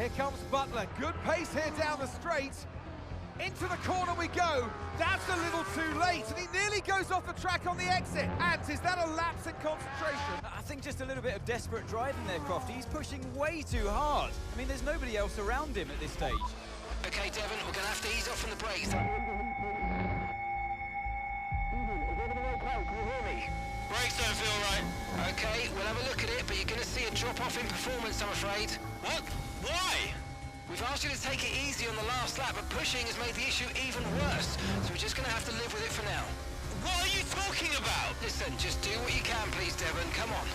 Here comes Butler, good pace here down the straight. Into the corner we go. That's a little too late, and he nearly goes off the track on the exit. And is that a lapse in concentration? I think just a little bit of desperate driving there, Crofty. He's pushing way too hard. I mean, there's nobody else around him at this stage. Okay, Devon, we're going to have to ease off from the brakes. Brakes don't feel right. Okay, we'll have a look at it, but you're going to see a drop-off in performance, I'm afraid. What? Why? We've asked you to take it easy on the last lap, but pushing has made the issue even worse, so we're just going to have to live with it for now. What are you talking about? Listen, just do what you can, please, Devon. Come on.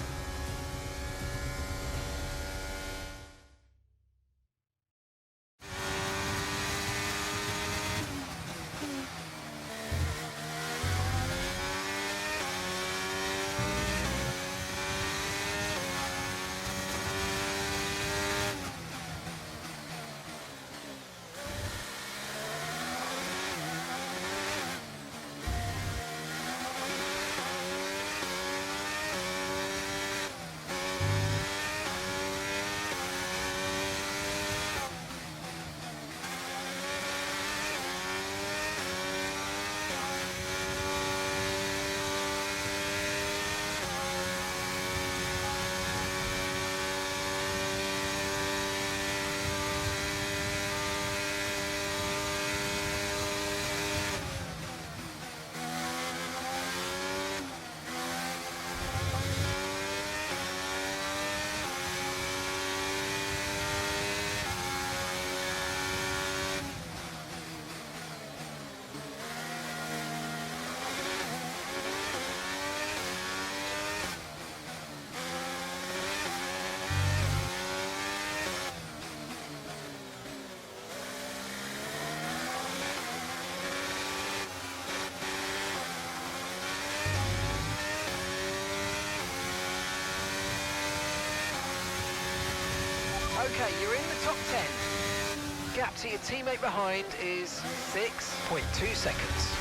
Okay, you're in the top 10. Gap to your teammate behind is 6.2 seconds.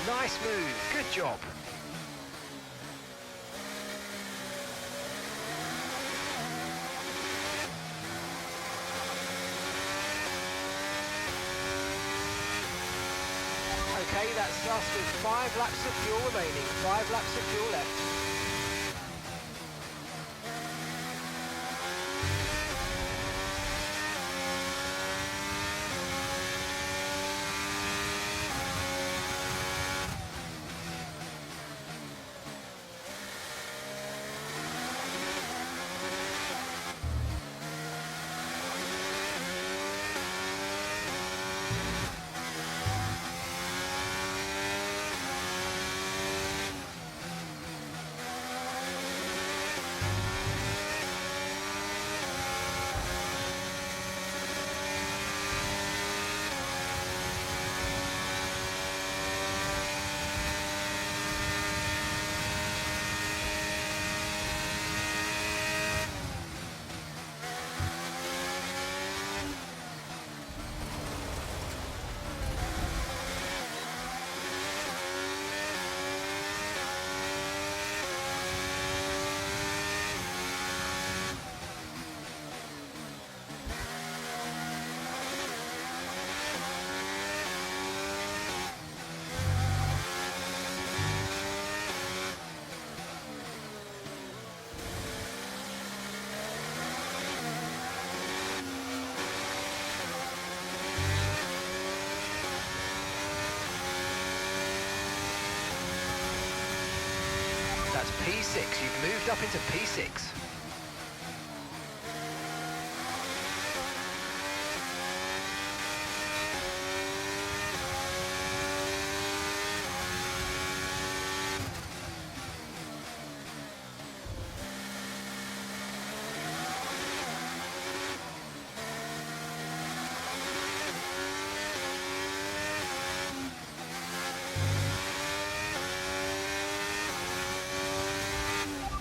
Nice move, good job. Okay, that's us with 5 laps of fuel remaining, 5 laps of fuel left. That's P6. You've moved up into P6.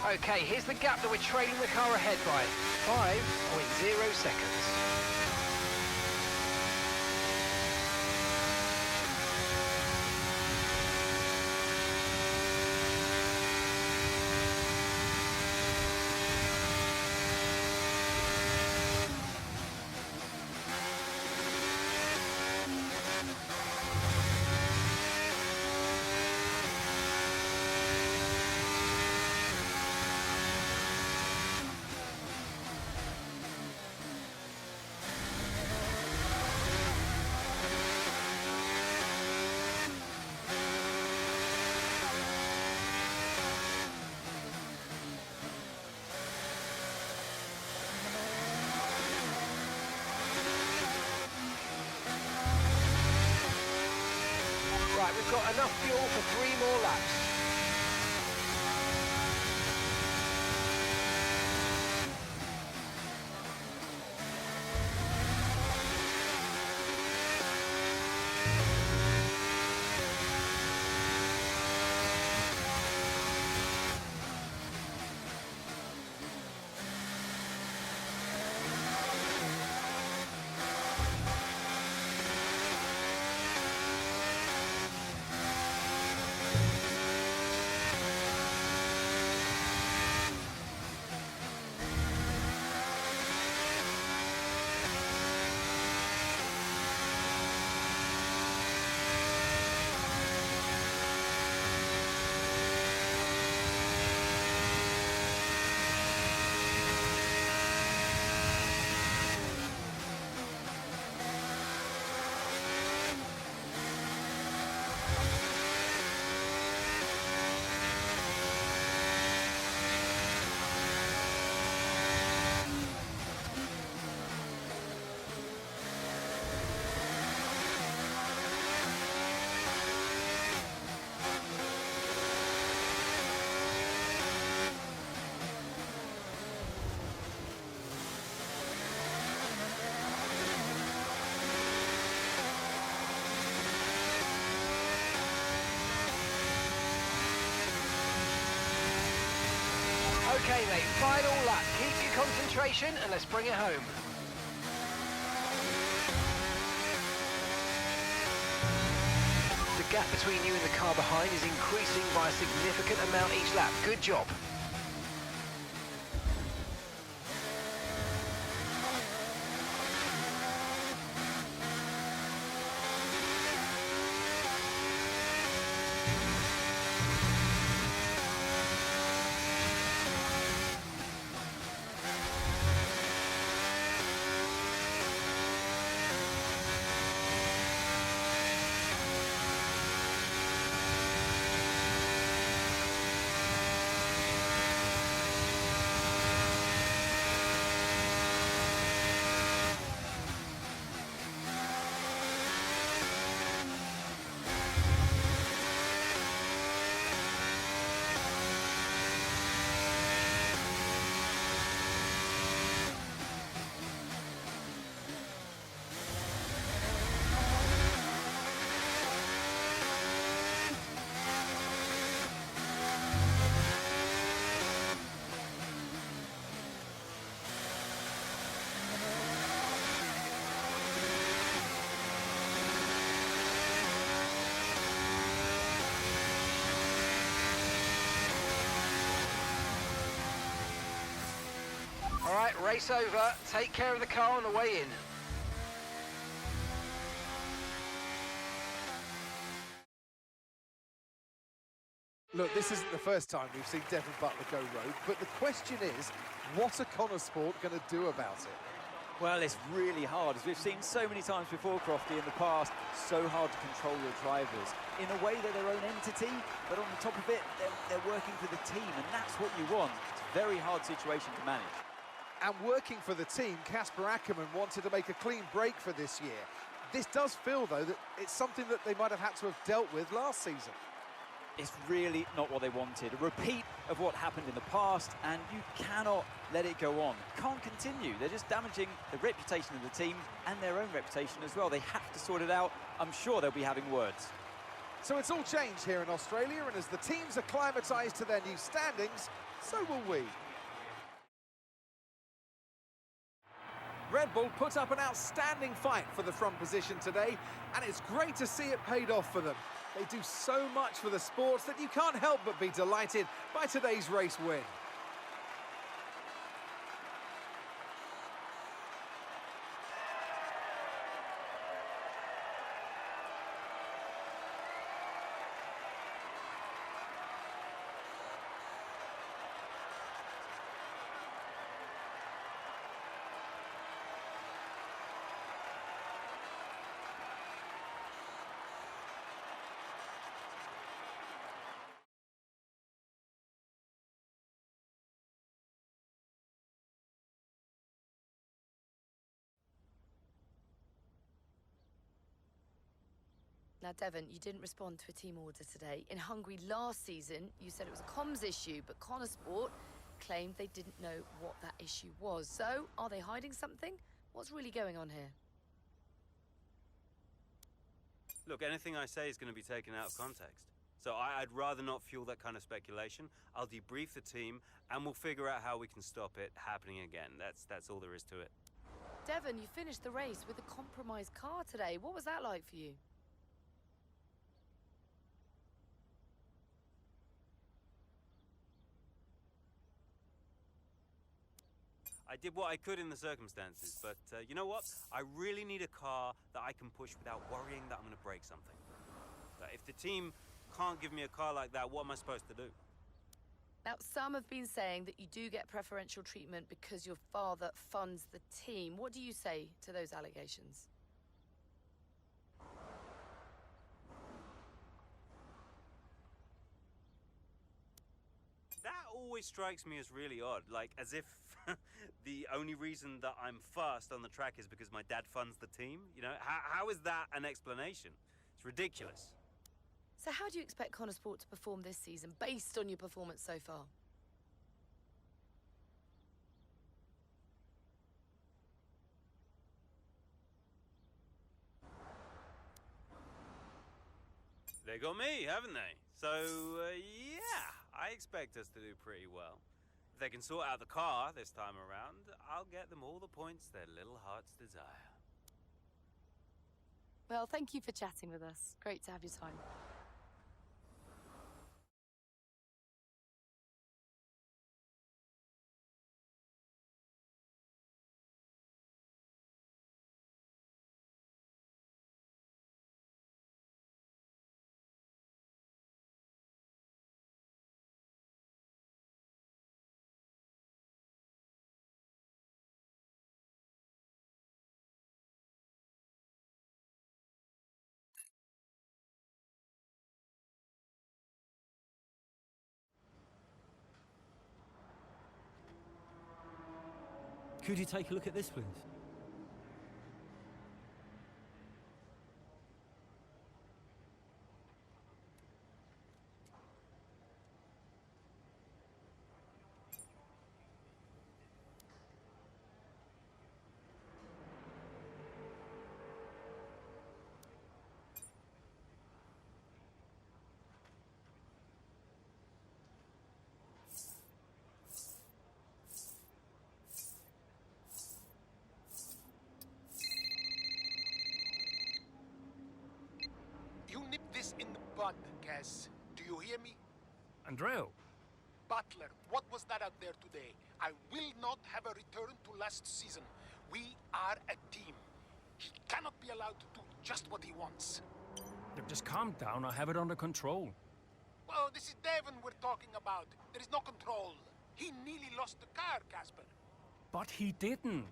Okay, here's the gap that we're trailing the car ahead by. 5.0 seconds. Right, we've got enough fuel for 3 more laps. Okay mate, final lap. Keep your concentration and let's bring it home. The gap between you and the car behind is increasing by a significant amount each lap. Good job. All right, race over. Take care of the car on the way in. Look, this isn't the first time we've seen Devon Butler go rogue, but the question is, what are Connor Sport going to do about it? Well, it's really hard, as we've seen so many times before, Crofty, in the past. So hard to control your drivers. In a way, they're their own entity, but on the top of it, they're working for the team, and that's what you want. It's a very hard situation to manage. And working for the team, Casper Ackermann wanted to make a clean break for this year. This does feel, though, that it's something that they might have had to have dealt with last season. It's really not what they wanted. A repeat of what happened in the past, and you cannot let it go on. Can't continue. They're just damaging the reputation of the team and their own reputation as well. They have to sort it out. I'm sure they'll be having words. So it's all changed here in Australia, and as the teams acclimatised to their new standings, so will we. Red Bull put up an outstanding fight for the front position today, and it's great to see it paid off for them. They do so much for the sports that you can't help but be delighted by today's race win. Now, Devon, you didn't respond to a team order today. In Hungary last season, you said it was a comms issue, but Connorsport claimed they didn't know what that issue was. So, are they hiding something? What's really going on here? Look, anything I say is going to be taken out of context. So I'd rather not fuel that kind of speculation. I'll debrief the team, and we'll figure out how we can stop it happening again. That's all there is to it. Devon, you finished the race with a compromised car today. What was that like for you? I did what I could in the circumstances, but you know what? I really need a car that I can push without worrying that I'm going to break something. But if the team can't give me a car like that, what am I supposed to do? Now, some have been saying that you do get preferential treatment because your father funds the team. What do you say to those allegations? That always strikes me as really odd, like as if the only reason that I'm fast on the track is because my dad funds the team. You know, how is that an explanation? It's ridiculous. So how do you expect Connorsport to perform this season based on your performance so far? They got me, haven't they? So, yeah, I expect us to do pretty well. If they can sort out the car this time around, I'll get them all the points their little hearts desire. Well, thank you for chatting with us. Great to have your time. Could you take a look at this, please? You nip this in the bud, Cass. Do you hear me? Andreo? Butler, what was that out there today? I will not have a return to last season. We are a team. He cannot be allowed to do just what he wants. Just calm down, I have it under control. Well, this is Devon we're talking about. There is no control. He nearly lost the car, Casper. But he didn't.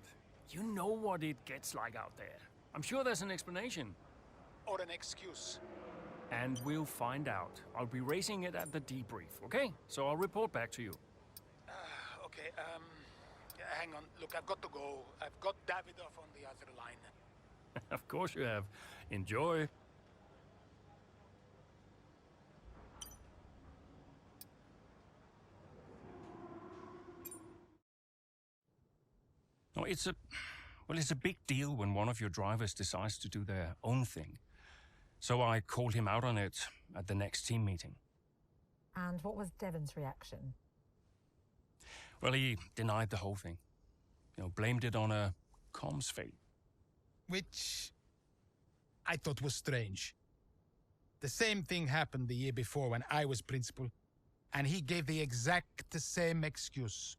You know what it gets like out there. I'm sure there's an explanation. Or an excuse. And we'll find out. I'll be racing it at the debrief, okay? So I'll report back to you. Okay, hang on. Look, I've got to go. I've got Davidoff on the other line. Of course you have. Enjoy. No, it's a big deal when one of your drivers decides to do their own thing. So I called him out on it at the next team meeting. And what was Devon's reaction? Well, he denied the whole thing. Blamed it on a comms fail. Which I thought was strange. The same thing happened the year before when I was principal, and he gave the exact same excuse.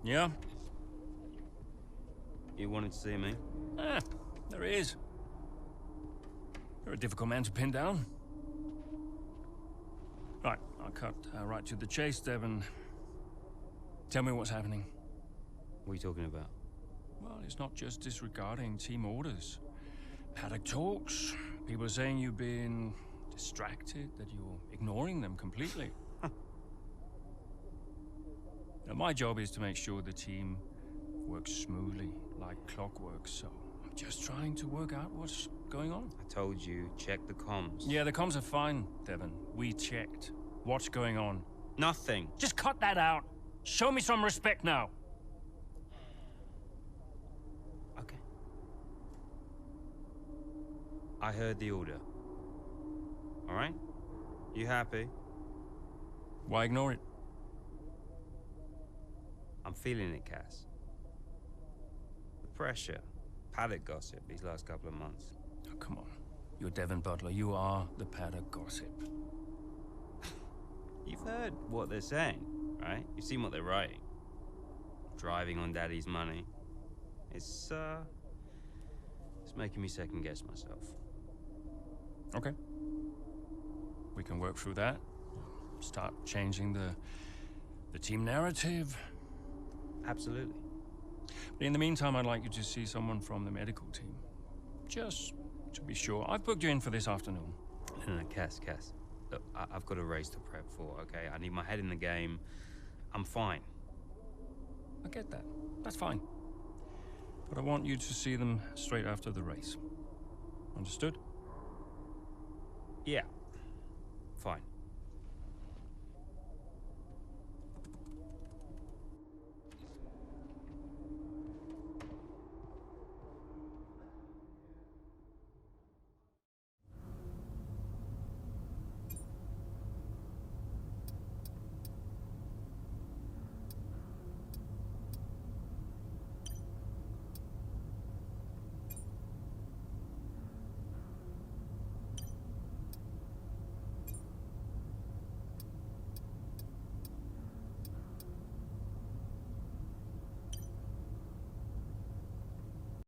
Yeah? You wanted to see me? There he is. You're a difficult man to pin down. Right, I'll cut right to the chase, Devon. Tell me what's happening. What are you talking about? Well, it's not just disregarding team orders. Paddock talks. People are saying you've been distracted, that you're ignoring them completely. Now, my job is to make sure the team works smoothly, like clockwork, so I'm just trying to work out what's going on. I told you, check the comms. Yeah, the comms are fine, Devon. We checked. What's going on? Nothing. Just cut that out. Show me some respect now. Okay. I heard the order. All right? You happy? Why ignore it? I'm feeling it, Cass. The pressure. Paddock gossip these last couple of months. Oh, come on. You're Devon Butler. You are the Paddock gossip. You've heard what they're saying, right? You've seen what they're writing. Driving on Daddy's money. It's making me second guess myself. Okay. We can work through that. Start changing the team narrative. Absolutely. But in the meantime, I'd like you to see someone from the medical team. Just to be sure. I've booked you in for this afternoon. No, Cass. Look, I've got a race to prep for, okay? I need my head in the game. I'm fine. I get that. That's fine. But I want you to see them straight after the race. Understood? Yeah. Fine.